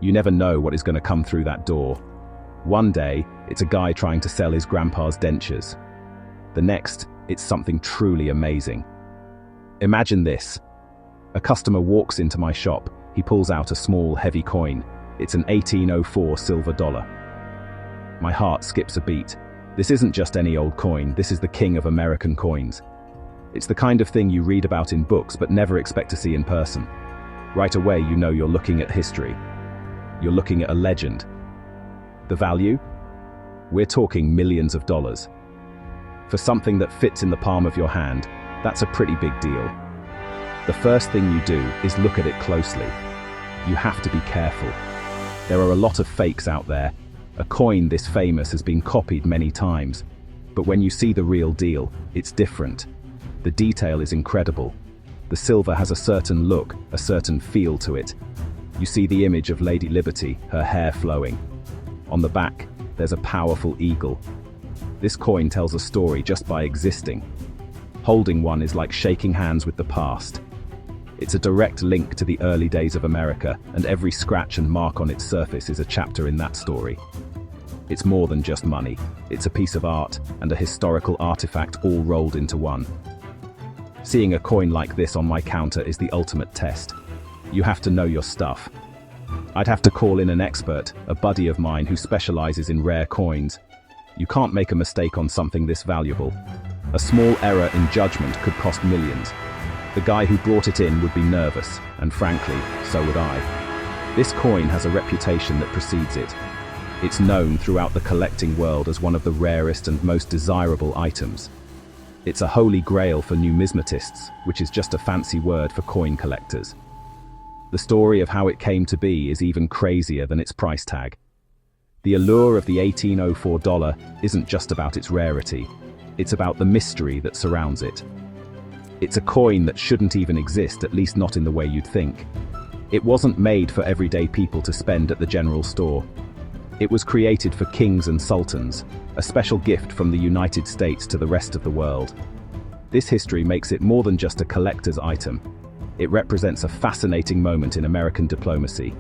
You never know what is going to come through that door. One day, it's a guy trying to sell his grandpa's dentures. The next, it's something truly amazing. Imagine this. A customer walks into my shop. He pulls out a small, heavy coin. It's an 1804 silver dollar. My heart skips a beat. This isn't just any old coin. This is the king of American coins. It's the kind of thing you read about in books but never expect to see in person. Right away, you know you're looking at history. You're looking at a legend. The value? We're talking millions of dollars. For something that fits in the palm of your hand, that's a pretty big deal. The first thing you do is look at it closely. You have to be careful. There are a lot of fakes out there. A coin this famous has been copied many times. But when you see the real deal, it's different. The detail is incredible. The silver has a certain look, a certain feel to it. You see the image of Lady Liberty, her hair flowing. On the back, there's a powerful eagle. This coin tells a story just by existing. Holding one is like shaking hands with the past. It's a direct link to the early days of America, and every scratch and mark on its surface is a chapter in that story. It's more than just money. It's a piece of art and a historical artifact all rolled into one. Seeing a coin like this on my counter is the ultimate test. You have to know your stuff. I'd have to call in an expert, a buddy of mine who specializes in rare coins. You can't make a mistake on something this valuable. A small error in judgment could cost millions. The guy who brought it in would be nervous, and frankly, so would I. This coin has a reputation that precedes it. It's known throughout the collecting world as one of the rarest and most desirable items. It's a holy grail for numismatists, which is just a fancy word for coin collectors. The story of how it came to be is even crazier than its price tag. The allure of the 1804 dollar isn't just about its rarity. It's about the mystery that surrounds it. It's a coin that shouldn't even exist, at least not in the way you'd think. It wasn't made for everyday people to spend at the general store. It was created for kings and sultans, a special gift from the United States to the rest of the world. This history makes it more than just a collector's item. It represents a fascinating moment in American diplomacy.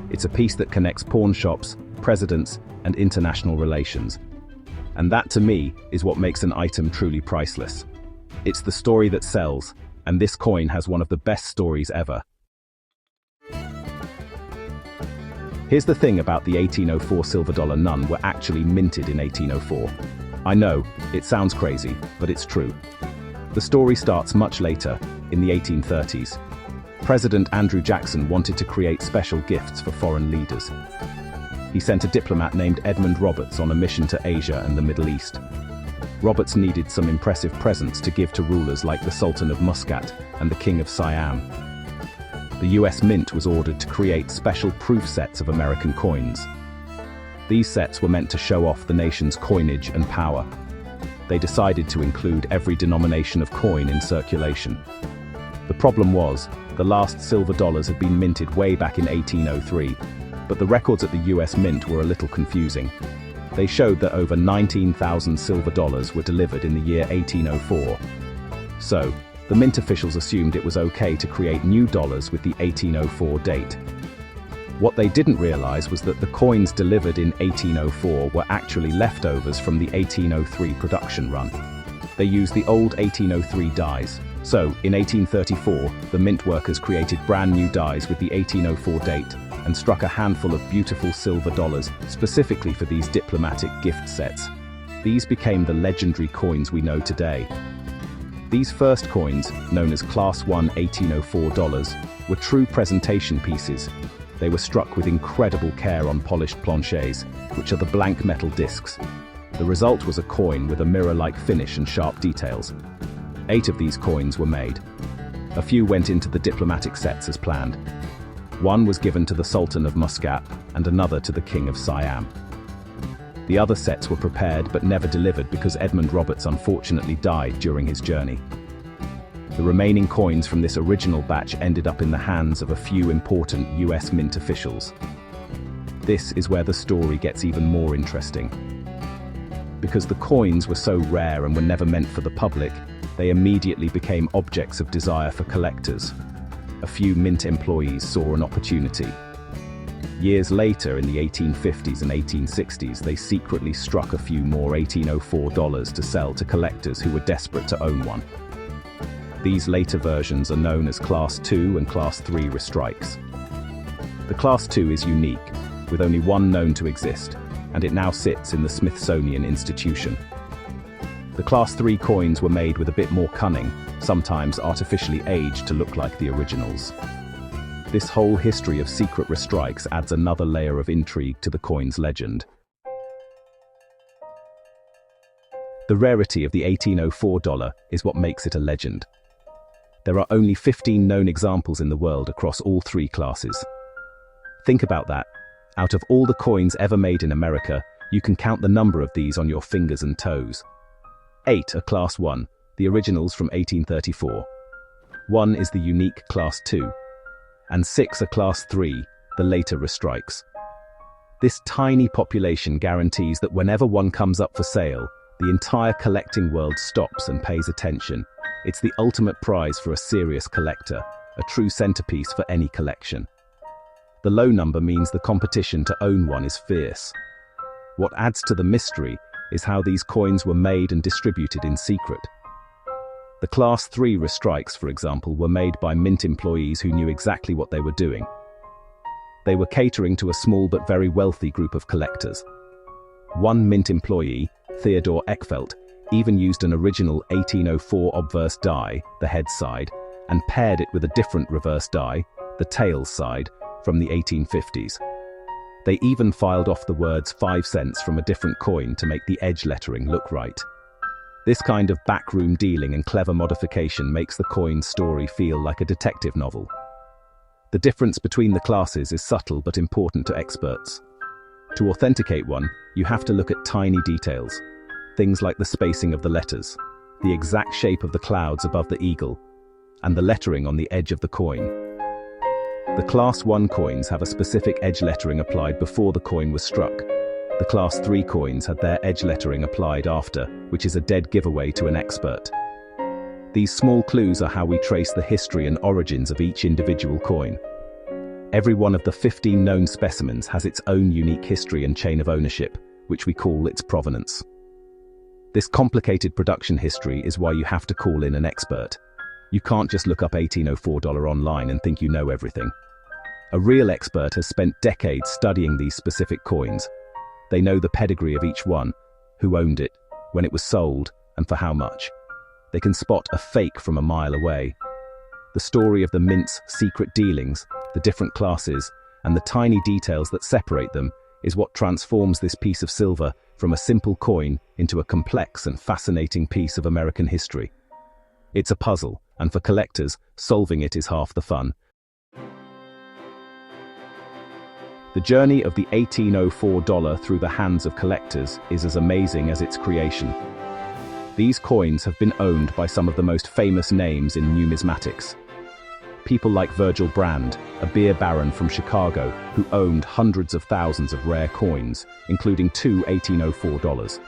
It's a piece that connects pawn shops, presidents, and international relations. And that, to me, is what makes an item truly priceless. It's the story that sells, and this coin has one of the best stories ever. Here's the thing about the 1804 silver dollar. None were actually minted in 1804. I know, it sounds crazy, but it's true. The story starts much later, in the 1830s. President Andrew Jackson wanted to create special gifts for foreign leaders. He sent a diplomat named Edmund Roberts on a mission to Asia and the Middle East. Roberts needed some impressive presents to give to rulers like the Sultan of Muscat and the King of Siam. The US Mint was ordered to create special proof sets of American coins. These sets were meant to show off the nation's coinage and power. They decided to include every denomination of coin in circulation. The problem was, the last silver dollars had been minted way back in 1803, but the records at the US Mint were a little confusing. They showed that over 19,000 silver dollars were delivered in the year 1804. So, the mint officials assumed it was okay to create new dollars with the 1804 date. What they didn't realize was that the coins delivered in 1804 were actually leftovers from the 1803 production run. They used the old 1803 dies. So, in 1834, the mint workers created brand new dies with the 1804 date and struck a handful of beautiful silver dollars specifically for these diplomatic gift sets. These became the legendary coins we know today. These first coins, known as Class 1 1804 dollars, were true presentation pieces. They were struck with incredible care on polished planchets, which are the blank metal discs. The result was a coin with a mirror-like finish and sharp details. 8 of these coins were made. A few went into the diplomatic sets as planned. One was given to the Sultan of Muscat and another to the King of Siam. The other sets were prepared but never delivered because Edmund Roberts unfortunately died during his journey. The remaining coins from this original batch ended up in the hands of a few important US Mint officials. This is where the story gets even more interesting. Because the coins were so rare and were never meant for the public, they immediately became objects of desire for collectors. A few Mint employees saw an opportunity. Years later, in the 1850s and 1860s, they secretly struck a few more $1804 to sell to collectors who were desperate to own one. These later versions are known as Class II and Class III restrikes. The Class II is unique, with only one known to exist, and it now sits in the Smithsonian Institution. The Class III coins were made with a bit more cunning, sometimes artificially aged to look like the originals. This whole history of secret restrikes adds another layer of intrigue to the coin's legend. The rarity of the $1804 is what makes it a legend. There are only 15 known examples in the world across all three classes. Think about that. Out of all the coins ever made in America, you can count the number of these on your fingers and toes. 8 are Class I, the originals from 1834. 1 is the unique Class II. And 6 are Class III, the later restrikes. This tiny population guarantees that whenever one comes up for sale, the entire collecting world stops and pays attention. It's the ultimate prize for a serious collector, a true centerpiece for any collection. The low number means the competition to own one is fierce. What adds to the mystery is how these coins were made and distributed in secret. The Class III restrikes, for example, were made by mint employees who knew exactly what they were doing. They were catering to a small but very wealthy group of collectors. One mint employee, Theodore Eckfeldt, even used an original 1804 obverse die, the head side, and paired it with a different reverse die, the tails side, from the 1850s. They even filed off the words 5 cents from a different coin to make the edge lettering look right. This kind of backroom dealing and clever modification makes the coin's story feel like a detective novel. The difference between the classes is subtle but important to experts. To authenticate one, you have to look at tiny details. Things like the spacing of the letters, the exact shape of the clouds above the eagle, and the lettering on the edge of the coin. The Class I coins have a specific edge lettering applied before the coin was struck. The Class III coins had their edge lettering applied after, which is a dead giveaway to an expert. These small clues are how we trace the history and origins of each individual coin. Every one of the 15 known specimens has its own unique history and chain of ownership, which we call its provenance. This complicated production history is why you have to call in an expert. You can't just look up $1804 online and think you know everything. A real expert has spent decades studying these specific coins. They know the pedigree of each one, who owned it, when it was sold, and for how much. They can spot a fake from a mile away. The story of the mint's secret dealings, the different classes, and the tiny details that separate them is what transforms this piece of silver from a simple coin into a complex and fascinating piece of American history. It's a puzzle, and for collectors, solving it is half the fun. The journey of the $1804 through the hands of collectors is as amazing as its creation. These coins have been owned by some of the most famous names in numismatics. People like Virgil Brand, a beer baron from Chicago, who owned hundreds of thousands of rare coins, including 2 $1804.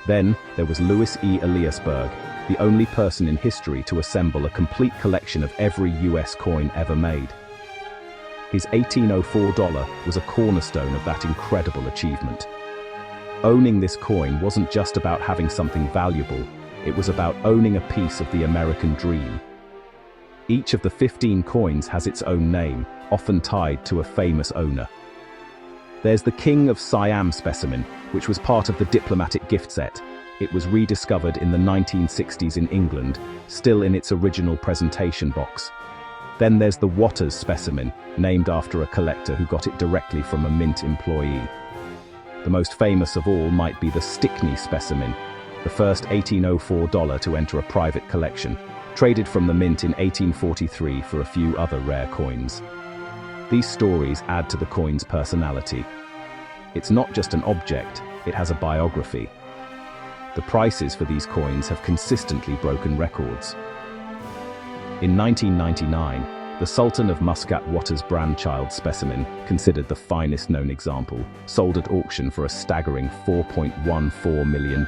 Then there was Louis E. Eliasberg, the only person in history to assemble a complete collection of every US coin ever made. His $1804 was a cornerstone of that incredible achievement. Owning this coin wasn't just about having something valuable, it was about owning a piece of the American dream. Each of the 15 coins has its own name, often tied to a famous owner. There's the King of Siam specimen, which was part of the diplomatic gift set. It was rediscovered in the 1960s in England, still in its original presentation box. Then there's the Waters specimen, named after a collector who got it directly from a mint employee. The most famous of all might be the Stickney specimen, the first $1804 to enter a private collection, traded from the mint in 1843 for a few other rare coins. These stories add to the coin's personality. It's not just an object, it has a biography. The prices for these coins have consistently broken records. In 1999, the Sultan of Muscat Waters Brandchild specimen, considered the finest known example, sold at auction for a staggering $4.14 million.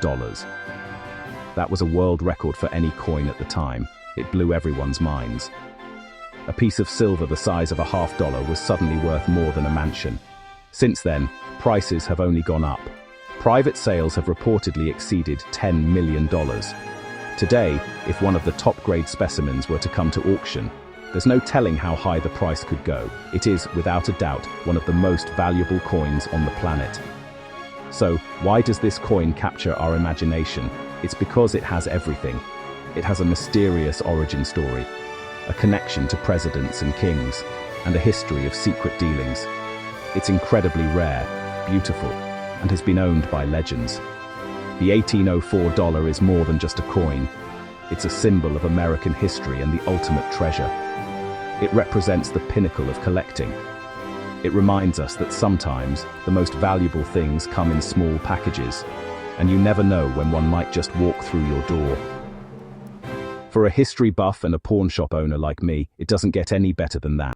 That was a world record for any coin at the time. It blew everyone's minds. a piece of silver the size of a $50 was suddenly worth more than a mansion. Since then, prices have only gone up. Private sales have reportedly exceeded $10 million. Today, if one of the top-grade specimens were to come to auction, there's no telling how high the price could go. It is, without a doubt, one of the most valuable coins on the planet. So, why does this coin capture our imagination? It's because it has everything. It has a mysterious origin story, a connection to presidents and kings, and a history of secret dealings. It's incredibly rare, beautiful, and has been owned by legends. The 1804 dollar is more than just a coin. It's a symbol of American history and the ultimate treasure. It represents the pinnacle of collecting. It reminds us that sometimes the most valuable things come in small packages, and you never know when one might just walk through your door. For a history buff and a pawn shop owner like me, it doesn't get any better than that.